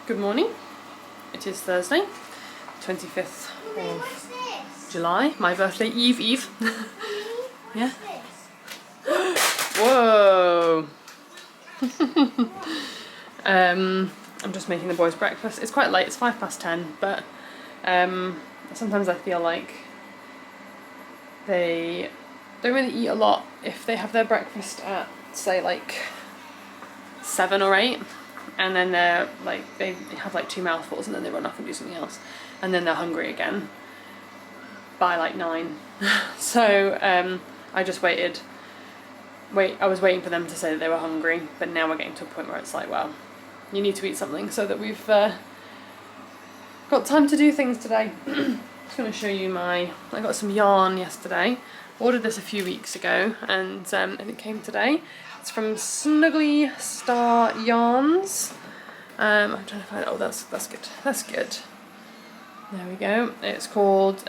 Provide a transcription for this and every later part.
Good morning. It is Thursday, 25th of July, my birthday eve. Yeah. Whoa. I'm just making the boys breakfast. It's quite late, it's 10:05, but sometimes I feel like they don't really eat a lot if they have their breakfast at, say, like 7 or 8, and then they're like, they have like 2 mouthfuls and then they run off and do something else, and then they're hungry again by like 9. So I just I was waiting for them to say that they were hungry, but now we're getting to a point where it's like, well, you need to eat something so that we've got time to do things today. Just going to show you I got some yarn yesterday. Ordered this a few weeks ago and it came today. It's from Snuggly Star Yarns. I'm trying to find it. Oh, that's good. That's good. There we go. It's called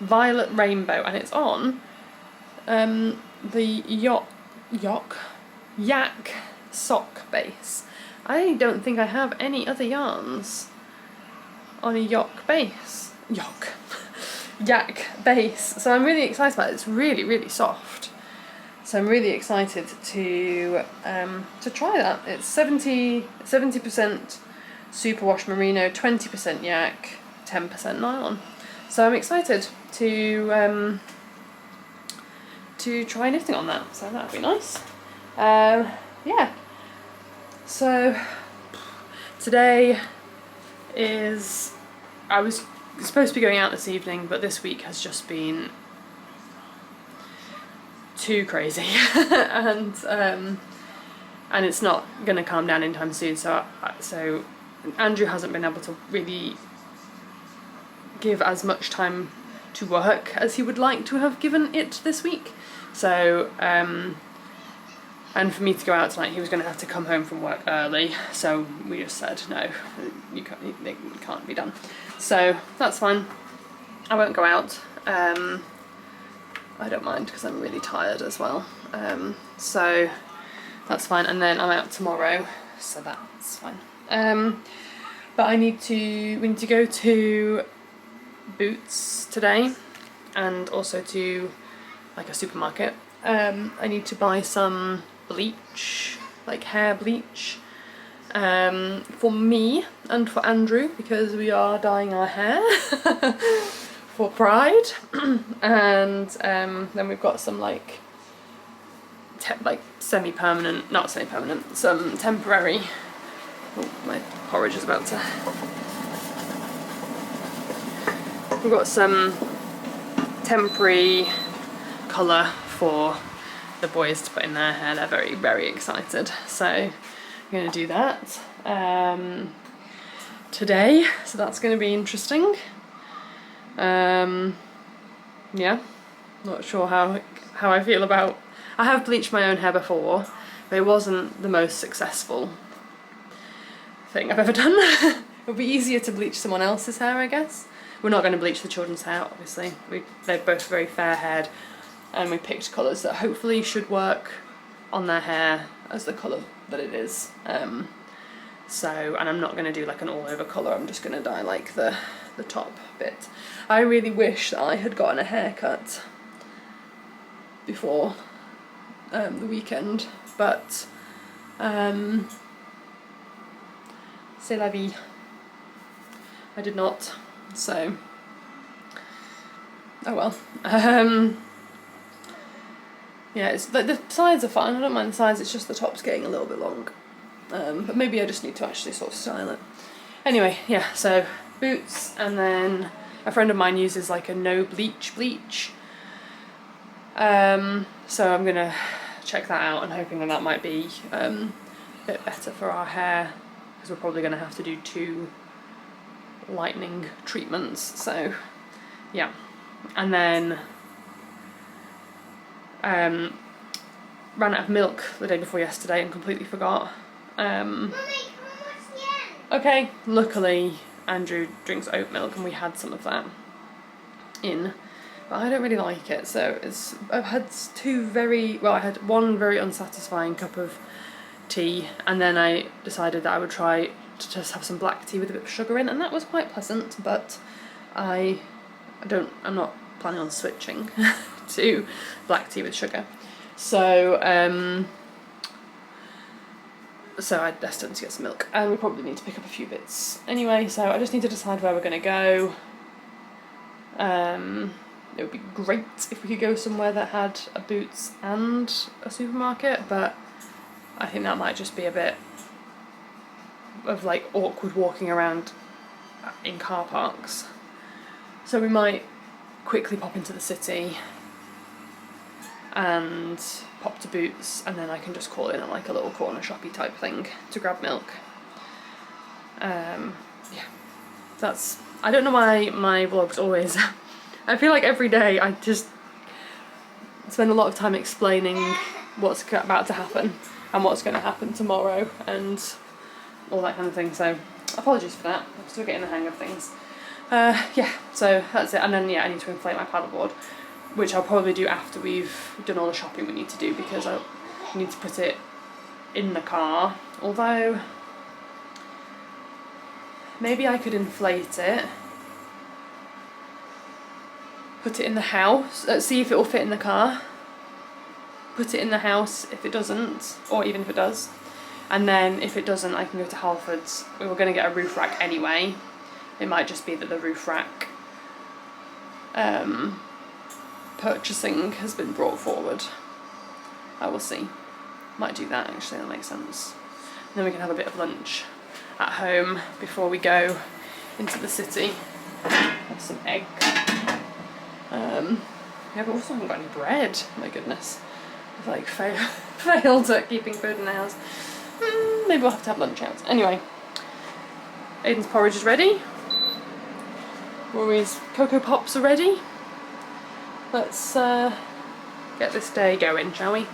Violet Rainbow, and it's on the Yak sock base. I don't think I have any other yarns on a Yak base. Yak base. So I'm really excited about it. It's really, really soft. So I'm really excited to try that. It's 70% superwash merino, 20% yak, 10% nylon. So I'm excited to try knitting on that. So that'd be nice. Yeah. So today I was supposed to be going out this evening, but this week has just been too crazy and it's not going to calm down anytime soon, so Andrew hasn't been able to really give as much time to work as he would like to have given it this week. So and for me to go out tonight, he was going to have to come home from work early, so we just said no, it can't be done. So that's fine, I won't go out. I don't mind because I'm really tired as well, so that's fine. And then I'm out tomorrow, so that's fine. But we need to go to Boots today, and also to like a supermarket. I need to buy some bleach, like hair bleach, for me and for Andrew, because we are dyeing our hair for Pride. And then we've got some like semi-permanent, not semi-permanent, some temporary. Oh, my porridge is about to. We've got some temporary colour for the boys to put in their hair. They're very, very excited. So I'm going to do that today. So that's going to be interesting. Yeah, not sure how I feel about. I have bleached my own hair before, but it wasn't the most successful thing I've ever done. It would be easier to bleach someone else's hair, I guess. We're not going to bleach the children's hair, obviously. They're both very fair haired, and we picked colours that hopefully should work on their hair as the colour that it is. And I'm not going to do like an all over colour, I'm just going to dye like the top bit. I really wish that I had gotten a haircut before the weekend, but c'est la vie. I did not, so oh well. Yeah, it's like the sides are fine, I don't mind the sides, it's just the top's getting a little bit long. But maybe I just need to actually sort of style it. Anyway, yeah, so Boots, and then a friend of mine uses like a no bleach. So I'm gonna check that out and hoping that might be a bit better for our hair, because we're probably gonna have to do 2 lightening treatments. So yeah, and then ran out of milk the day before yesterday and completely forgot. Okay, luckily Andrew drinks oat milk and we had some of that in, but I don't really like it, so I've had I had one very unsatisfying cup of tea, and then I decided that I would try to just have some black tea with a bit of sugar in, and that was quite pleasant, but I'm not planning on switching to black tea with sugar. So I still need to get some milk, and we probably need to pick up a few bits anyway, so I just need to decide where we're going to go. It would be great if we could go somewhere that had a Boots and a supermarket, but I think that might just be a bit of like awkward walking around in car parks. So we might quickly pop into the city and pop to Boots, and then I can just call in at like a little corner shoppy type thing to grab milk. Yeah, I don't know why my vlogs always I feel like every day I just spend a lot of time explaining what's about to happen and what's going to happen tomorrow and all that kind of thing, so apologies for that. I'm still getting the hang of things. Yeah, so that's it. And then yeah, I need to inflate my paddleboard, which I'll probably do after we've done all the shopping we need to do, because I need to put it in the car, although maybe I could inflate it, put it in the house, see if it will fit in the car, put it in the house if it doesn't, or even if it does, and then if it doesn't I can go to Halfords. We were going to get a roof rack anyway. It might just be that the roof rack purchasing has been brought forward. I will see. Might do that actually, that makes sense. And then we can have a bit of lunch at home before we go into the city. Have some egg. Yeah, but we also haven't got any bread. My goodness. I've like failed at keeping food in the house. Maybe we'll have to have lunch out. Anyway, Aiden's porridge is ready. Rory's Cocoa Pops are ready. Let's get this day going, shall we?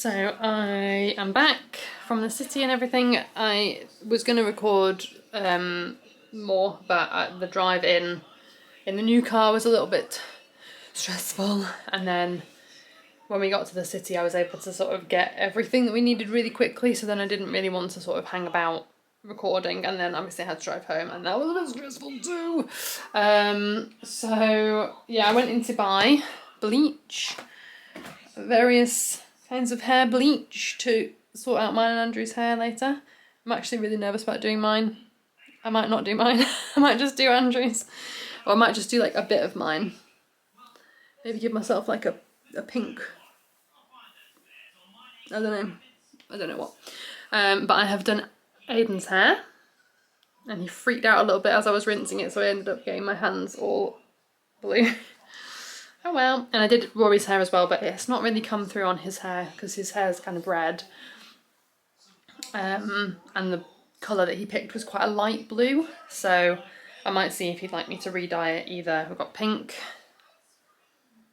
So I am back from the city and everything. I was going to record more, but the drive in the new car was a little bit stressful, and then when we got to the city I was able to sort of get everything that we needed really quickly, so then I didn't really want to sort of hang about recording, and then obviously I had to drive home and that was a bit stressful too. So yeah, I went in to buy bleach. various kinds of hair bleach to sort out mine and Andrew's hair later. I'm actually really nervous about doing mine. I might not do mine. I might just do Andrew's. Or I might just do like a bit of mine. Maybe give myself like a pink. I don't know what. But I have done Aiden's hair. And he freaked out a little bit as I was rinsing it, so I ended up getting my hands all blue. Oh well. And I did Rory's hair as well, but it's not really come through on his hair because his hair is kind of red. And the colour that he picked was quite a light blue, so I might see if he'd like me to re-dye it. Either we've got pink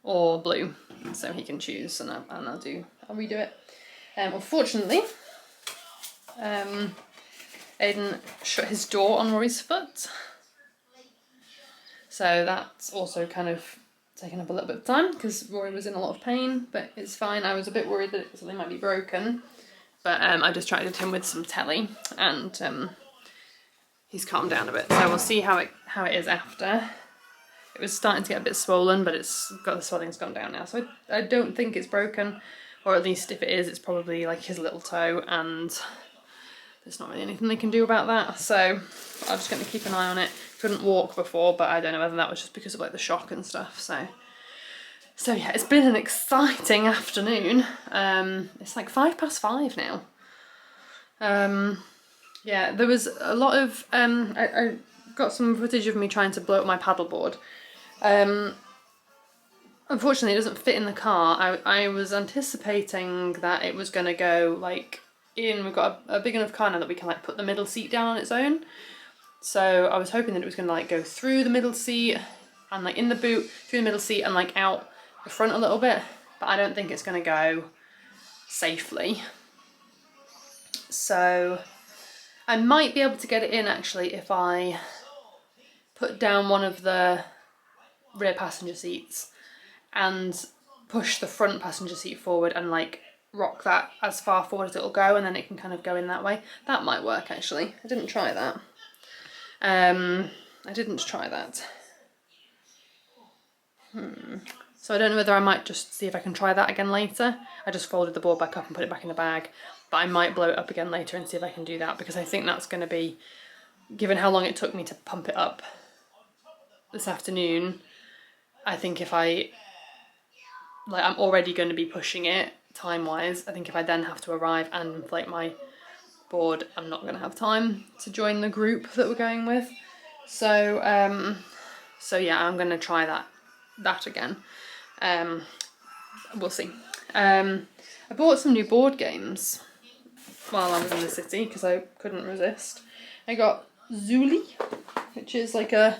or blue, so he can choose, and I'll redo it. Unfortunately, Aiden shut his door on Rory's foot, so that's also kind of taken up a little bit of time because Rory was in a lot of pain, but it's fine. I was a bit worried that something might be broken, but I distracted him with some telly, and he's calmed down a bit. So we'll see how it is after. It was starting to get a bit swollen, but the swelling's gone down now, so I don't think it's broken, or at least if it is, it's probably like his little toe, and there's not really anything they can do about that. So I'm just going to keep an eye on it. Couldn't walk before, but I don't know whether that was just because of like the shock and stuff. So yeah, it's been an exciting afternoon. It's like 5:05 now. Yeah, there was a lot of I got some footage of me trying to blow up my paddleboard. Unfortunately, it doesn't fit in the car. I was anticipating that it was going to go like in. We've got a big enough car now that we can like put the middle seat down on its own. So I was hoping that it was going to like go through the middle seat and like in the boot, through the middle seat and like out the front a little bit. But I don't think it's going to go safely. So I might be able to get it in actually if I put down one of the rear passenger seats and push the front passenger seat forward and like rock that as far forward as it'll go, and then it can kind of go in that way. That might work actually. I didn't try that. So I don't know whether I might just see if I can try that again later. I just folded the board back up and put it back in the bag, but I might blow it up again later and see if I can do that, because I think that's going to be, given how long it took me to pump it up this afternoon, I think if I'm already going to be pushing it time-wise. I think if I then have to arrive and inflate my board, I'm not going to have time to join the group that we're going with. So yeah, I'm going to try that again. We'll see. I bought some new board games while I was in the city because I couldn't resist. I got Zuli, which is like a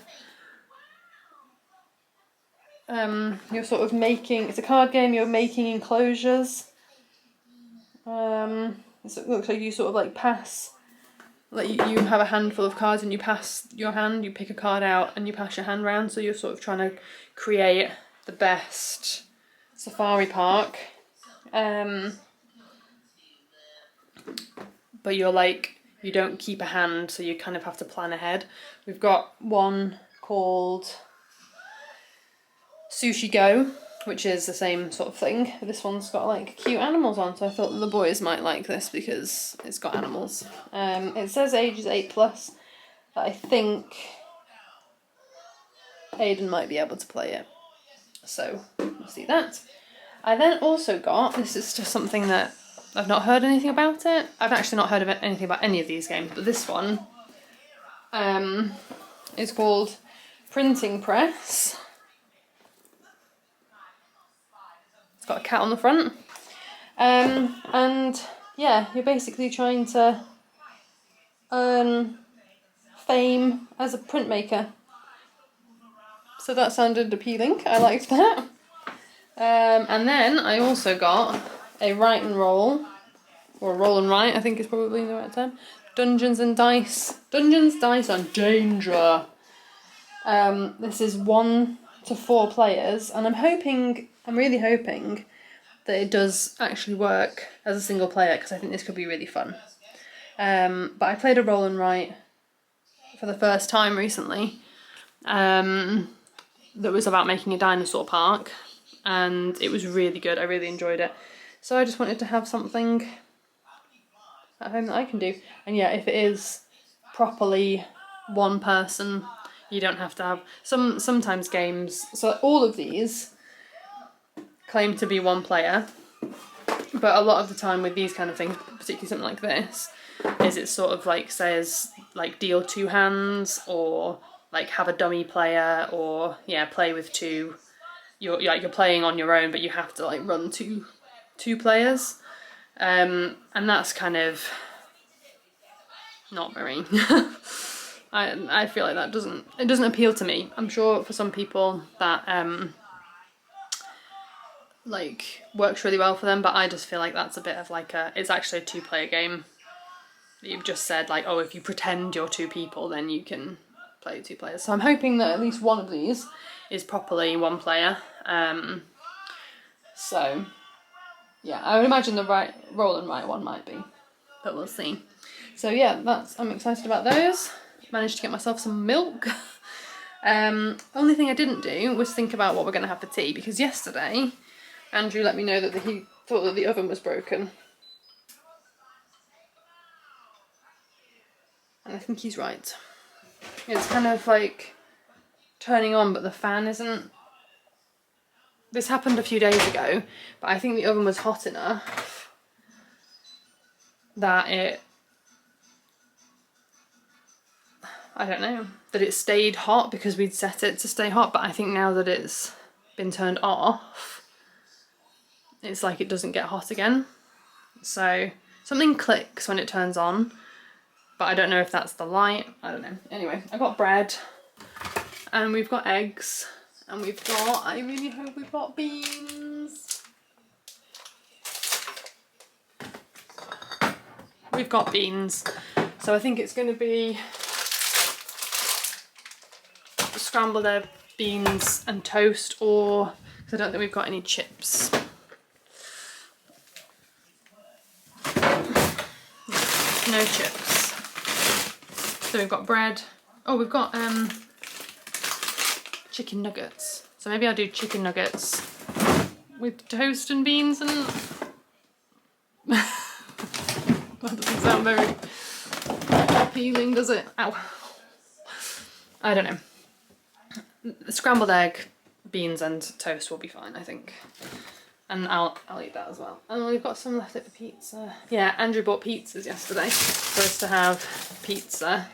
you're sort of making, it's a card game, you're making enclosures. It looks like you sort of like pass, like you have a handful of cards and you pass your hand, you pick a card out and you pass your hand round, so you're sort of trying to create the best safari park. But you're like, you don't keep a hand, so you kind of have to plan ahead. We've got one called Sushi Go, which is the same sort of thing. This one's got like cute animals on, so I thought the boys might like this because it's got animals. It says ages 8+, but I think Aiden might be able to play it. So we'll see that. I then also got, this is just something that I've not heard anything about it. I've actually not heard of anything about any of these games, but this one is called Printing Press. Got a cat on the front, and yeah, you're basically trying to earn fame as a printmaker. So that sounded appealing. I liked that. And then I also got a write and roll, or roll and write, I think is probably the right term. Dungeons, Dice and Danger. This is 1 to 4 players, and I'm really hoping that it does actually work as a single player, because I think this could be really fun. But I played a roll and write for the first time recently that was about making a dinosaur park, and it was really good. I really enjoyed it. So I just wanted to have something at home that I can do. And yeah, if it is properly one person, you don't have to have sometimes games. So all of these claim to be one player, but a lot of the time with these kind of things, particularly something like this, is it sort of like says like deal 2 hands, or like have a dummy player, or yeah, play with 2. You're playing on your own, but you have to like run two players, and that's kind of not very. I feel like that doesn't appeal to me. I'm sure for some people that like works really well for them, but I just feel like that's a bit of like it's actually a 2-player game. You've just said like, oh, if you pretend you're 2 people, then you can play 2 players. So I'm hoping that at least one of these is properly 1 player. So yeah, I would imagine the roll and write one might be, but we'll see. So yeah, I'm excited about those. Managed to get myself some milk. Only thing I didn't do was think about what we're going to have for tea, because yesterday Andrew let me know that he thought that the oven was broken. And I think he's right. It's kind of like turning on, but the fan isn't. This happened a few days ago, but I think the oven was hot enough that I don't know, that it stayed hot because we'd set it to stay hot, but I think now that it's been turned off, it's like it doesn't get hot again. So something clicks when it turns on, but I don't know if that's the light, I don't know. Anyway, I got bread, and we've got eggs, and we've got, I really hope we've got beans. We've got beans, so I think it's going to be scrambled egg, beans and toast, or, because I don't think we've got any chips. No chips. So we've got bread. Oh, we've got chicken nuggets. So maybe I'll do chicken nuggets with toast and beans and... That doesn't sound very appealing, does it? Ow. I don't know. Scrambled egg, beans and toast will be fine, I think. And I'll eat that as well. And we've got some leftover pizza. Yeah, Andrew bought pizzas yesterday for us to have pizza,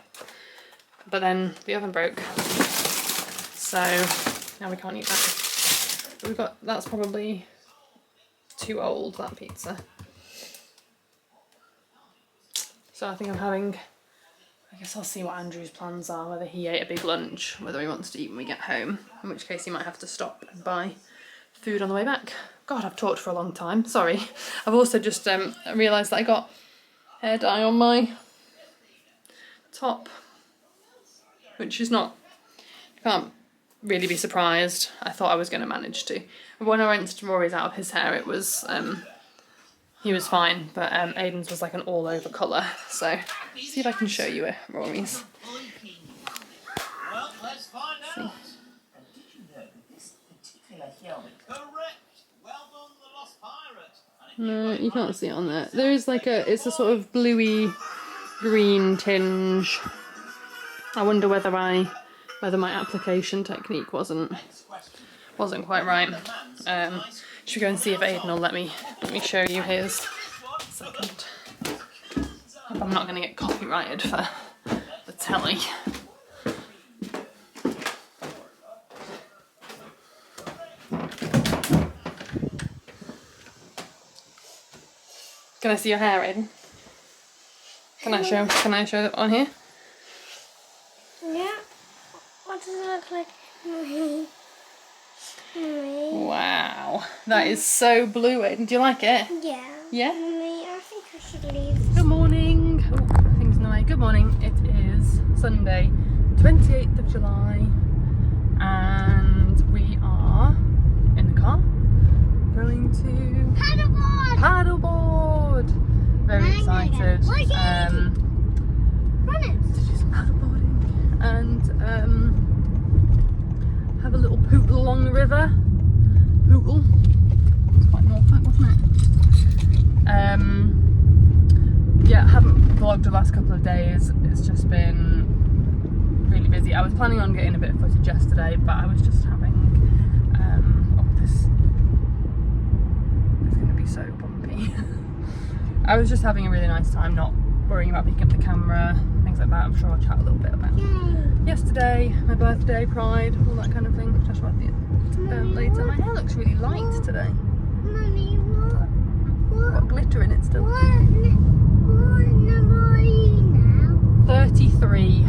but then the oven broke, so now we can't eat that. But we've got, that's probably too old, that pizza. So I think I'm having, I guess I'll see what Andrew's plans are, whether he ate a big lunch, whether he wants to eat when we get home, in which case he might have to stop and buy food on the way back. God, I've talked for a long time, sorry. I've also just realised that I got hair dye on my top, which is not, I can't really be surprised. I thought I was going to manage to. When I went to Rory's out of his hair, it was, he was fine, but Aiden's was like an all over colour, so see if I can show you Rory's. Well, let's find out. Did you know that this particular helmet? Correct. Well done, the Lost Pirate. No, you can't see it on there. There is like it's a sort of bluey green tinge. I wonder whether my application technique wasn't quite right. Should we go and see if Aiden will let me show you his? A second. Hope I'm not going to get copyrighted for the telly. Can I see your hair, Aiden? Can I show it on here? Yeah. What does it look like? Wow, that is so blue, Aiden. Do you like it? Yeah. Yeah? I think I should leave. Good morning. Oh, things in the way. Good morning. It is Sunday, 28th of July, and we are in the car going to paddleboard. Very excited. Run it. To do some paddleboarding and have a little poodle along the river. Poodle. Ogle. It's quite Norfolk, wasn't it? Yeah, I haven't vlogged the last couple of days. It's just been really busy. I was planning on getting a bit of footage yesterday, but I was just having this is going to be so bumpy. I was just having a really nice time, not worrying about picking up the camera, things like that. I'm sure I'll chat a little bit about yesterday, my birthday, pride, all that kind of thing. Just about the later. My hair looks really light today. Mummy, what? Got glitter in it still. What number are you now? 33.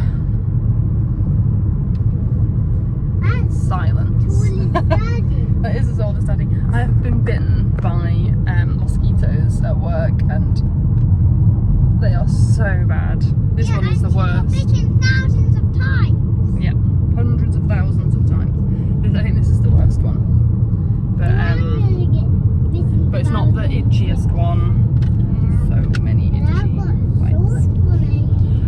That's Silence. tall as Daddy. That is as old as Daddy. I have been bitten by mosquitoes at work, and they are so bad. This one is the worst. Bitten thousands of times. Yeah, hundreds of thousands of times. I think this is the worst one. But it's not the itchiest one. So many itchy bites.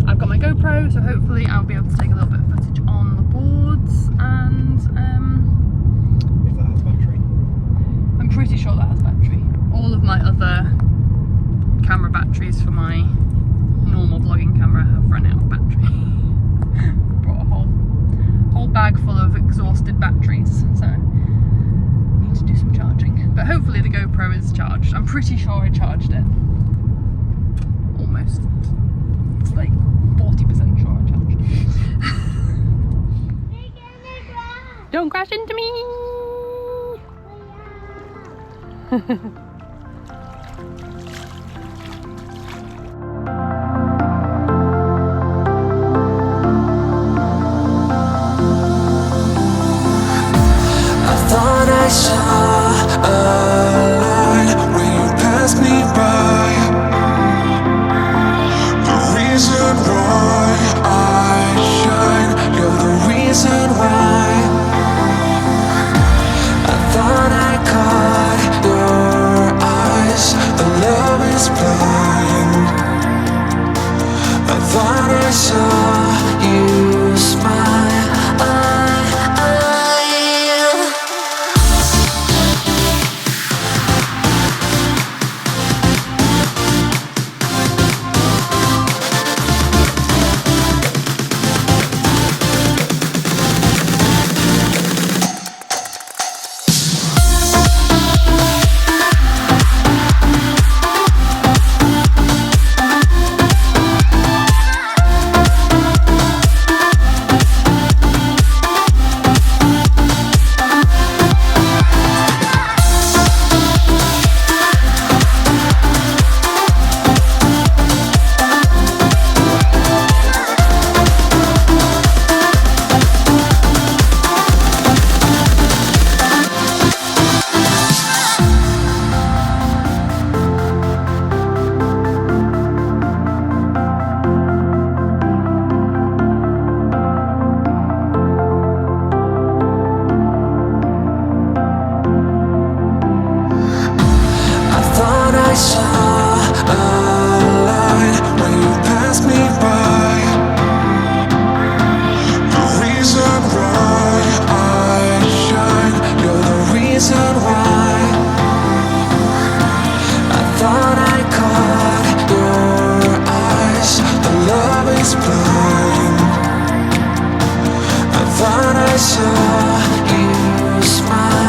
I've got my GoPro, so hopefully I'll be able to take a little bit of footage on the boards, and If that has battery. I'm pretty sure that has battery. All of my other camera batteries for my normal vlogging camera have run out of battery. Brought a whole bag full of exhausted batteries, so I need to do some charging. But hopefully the GoPro is charged. I'm pretty sure I charged it. Almost. It's like 40% sure I charged. Don't crash into me! Thought I saw a light when you passed me by. The reason why I shine, you're the reason why. I thought I caught your eyes, the love is blind. I thought I saw you smile. I saw a light when you passed me by. The reason why I shine, you're the reason why. I thought I caught your eyes, the love is blind. I thought I saw you smile.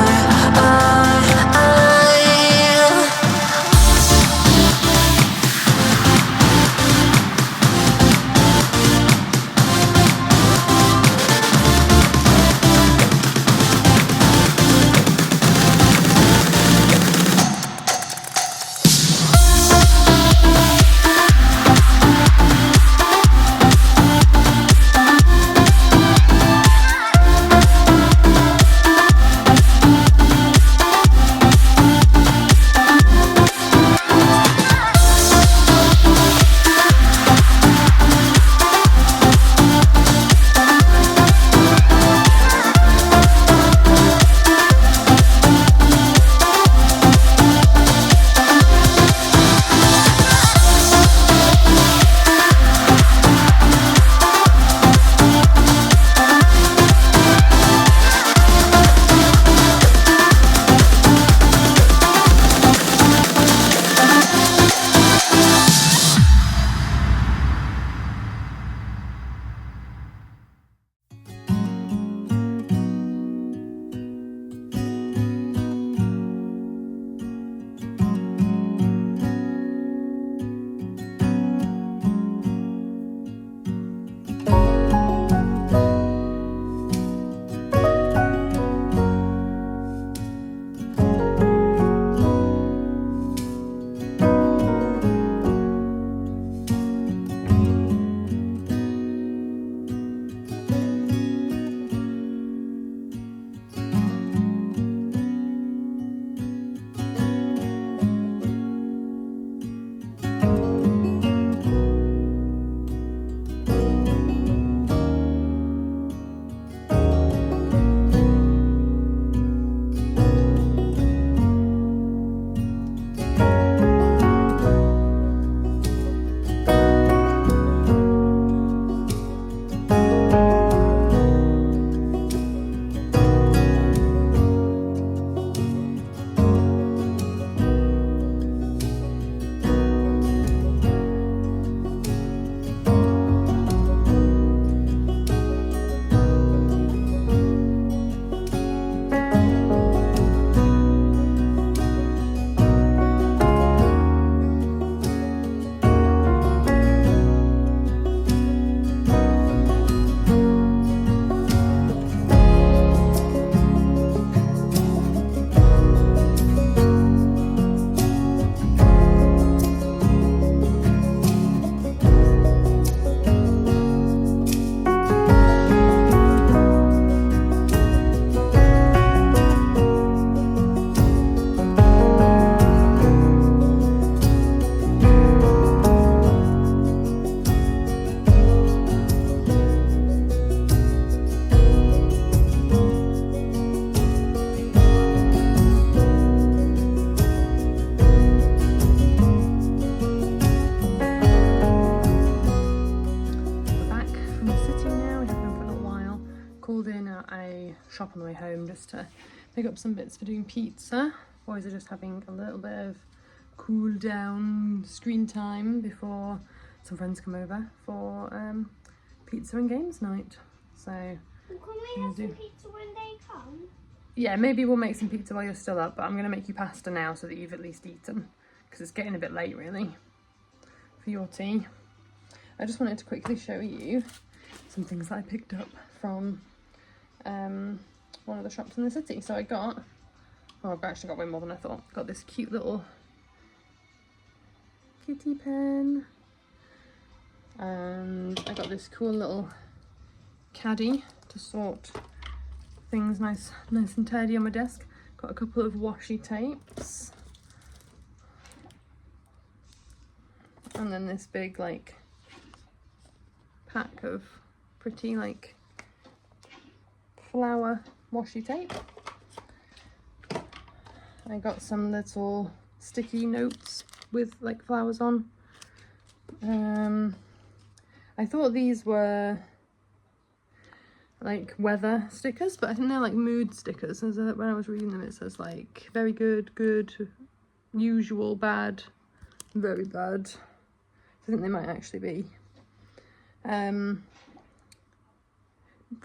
shop on the way home just to pick up some bits for doing pizza. Boys are just having a little bit of cool down screen time before some friends come over for pizza and games night. So Can we have some pizza when they come? yeah, maybe we'll make some pizza while you're still up, but I'm going to make you pasta now so that you've at least eaten, because it's getting a bit late really for your tea. I just wanted to quickly show you some things that I picked up from one of the shops in the city. So I got, oh, I've actually got way more than I thought. Got this cute little kitty pen, and I got this cool little caddy to sort things nice and tidy on my desk. Got a couple of washi tapes, and then this big like pack of pretty like flower washi tape. I got some little sticky notes with like flowers on. I thought these were like weather stickers, but I think they're like mood stickers. When I was reading them, it says like very good, good, usual, bad, very bad. So I think they might actually be for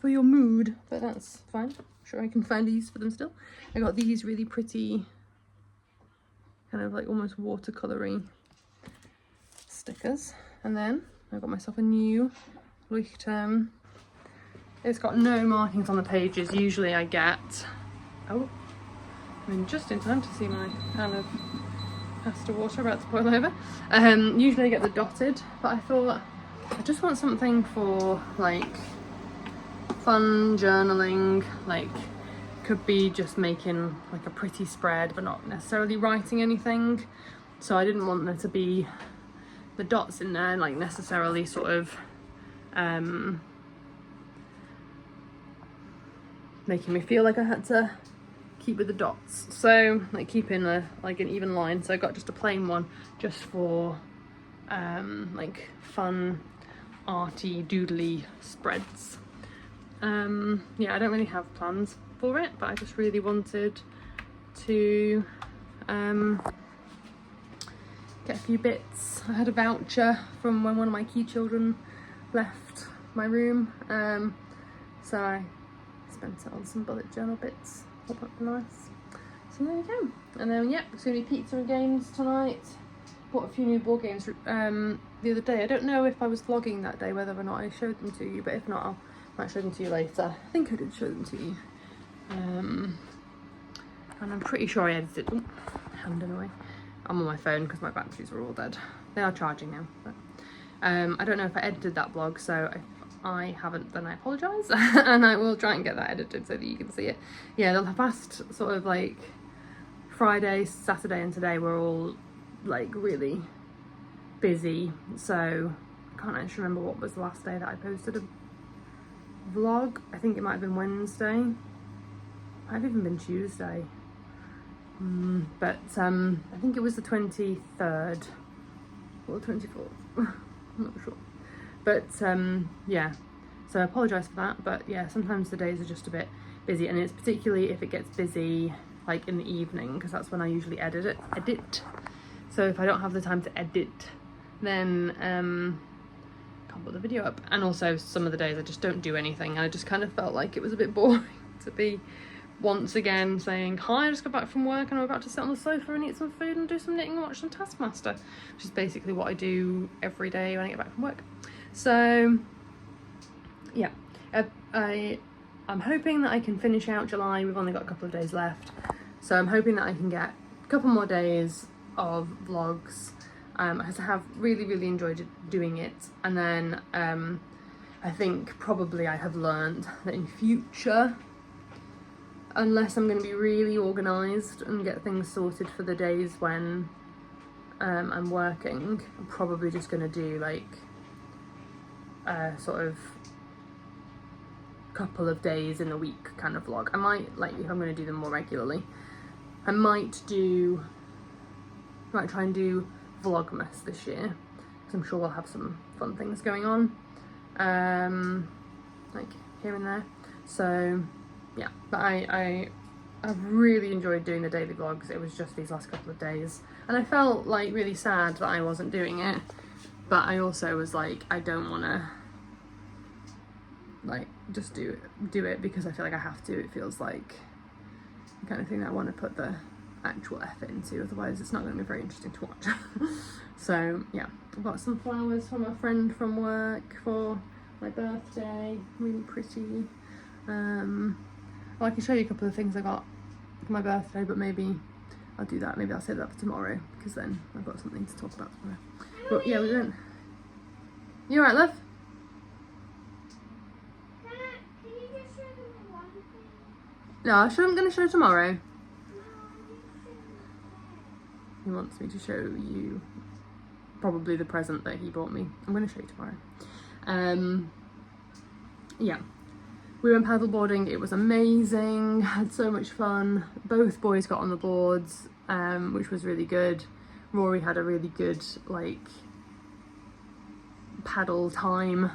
your mood, but that's fine. I'm sure I can find a use for them still. I got these really pretty kind of like almost watercolory stickers, and then I got myself a new Leuchtturm. It's got no markings on the pages. Usually I get, oh, I'm in just in time to see my pan of pasta water about to boil over. Usually I get the dotted, but I thought I just want something for like fun journaling, like could be just making like a pretty spread but not necessarily writing anything. So I didn't want there to be the dots in there like necessarily sort of making me feel like I had to keep with the dots, so like keeping like an even line. So I got just a plain one just for like fun arty doodly spreads. Yeah, I don't really have plans for it, but I just really wanted to get a few bits. I had a voucher from when one of my key children left my room, so I spent it on some bullet journal bits. All quite nice. So there you go. And then yeah, it's gonna be pizza and games tonight. Bought a few new board games the other day. I don't know if I was vlogging that day whether or not I showed them to you, but if not, I might show them to you later. I think I did show them to you. And I'm pretty sure I edited them. Hand them away. I'm on my phone because my batteries are all dead. They are charging now, but I don't know if I edited that vlog, so if I haven't, then I apologise. And I will try and get that edited so that you can see it. Yeah, the past sort of like Friday, Saturday and today were all like really busy, so I can't actually remember what was the last day that I posted a vlog. I think it might have been Wednesday, might have even been Tuesday, but I think it was the 23rd or the 24th. I'm not sure, but yeah, so I apologise for that. But yeah, sometimes the days are just a bit busy, and it's particularly if it gets busy like in the evening, because that's when I usually edit. So if I don't have the time to edit, then can't put the video up. And also some of the days I just don't do anything. I just kind of felt like it was a bit boring to be once again saying, hi, I just got back from work and I'm about to sit on the sofa and eat some food and do some knitting and watch some Taskmaster, which is basically what I do every day when I get back from work. So yeah, I'm hoping that I can finish out July. We've only got a couple of days left, so I'm hoping that I can get a couple more days of vlogs. I have really enjoyed doing it, and then I think probably I have learned that in future, unless I'm going to be really organised and get things sorted for the days when I'm working, I'm probably just going to do like a sort of couple of days in a week kind of vlog. I might, like, if I'm going to do them more regularly, I might try and do Vlogmas this year, because I'm sure we'll have some fun things going on, like here and there. So yeah, but I've really enjoyed doing the daily vlogs. It was just these last couple of days, and I felt like really sad that I wasn't doing it, but I also was like, I don't want to like just do it because I feel like I have to. It feels like the kind of thing that I want to put the actual effort into, otherwise it's not going to be very interesting to watch. So yeah, I've got some flowers from a friend from work for my birthday, really pretty. Well, I can show you a couple of things I got for my birthday, but maybe I'll do that. Maybe I'll save that for tomorrow, because then I've got something to talk about tomorrow. But yeah, we went. You alright, love? Can you just show them one thing? No, I'm going to show tomorrow. No, you show them He wants me to show you probably the present that he bought me. I'm going to show you tomorrow. Yeah. We went paddleboarding, it was amazing, had so much fun. Both boys got on the boards, which was really good. Rory had a really good, like, paddle time,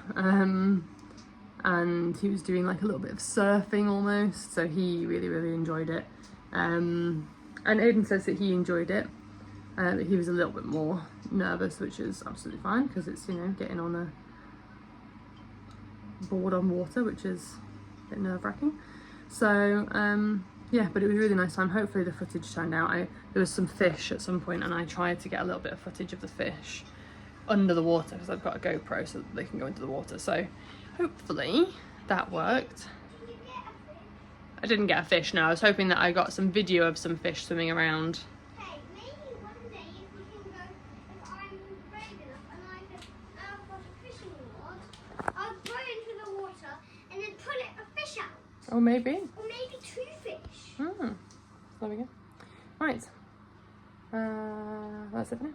and he was doing like a little bit of surfing almost, so he really, really enjoyed it. And Aiden says that he enjoyed it, but he was a little bit more nervous, which is absolutely fine, because it's, you know, getting on a board on water, which is a bit nerve-wracking. So yeah, but it was a really nice time. Hopefully the footage turned out. There was some fish at some point, and I tried to get a little bit of footage of the fish under the water, because I've got a GoPro so that they can go into the water, so hopefully that worked. I didn't get a fish, no. I was hoping that I got some video of some fish swimming around. Hey, maybe one day if we can go, if I'm brave enough and I've got a fishing rod, I'll throw it into the water and then pull a fish out. Oh, maybe. Or maybe 2 fish. There we go. Right. That's it for now.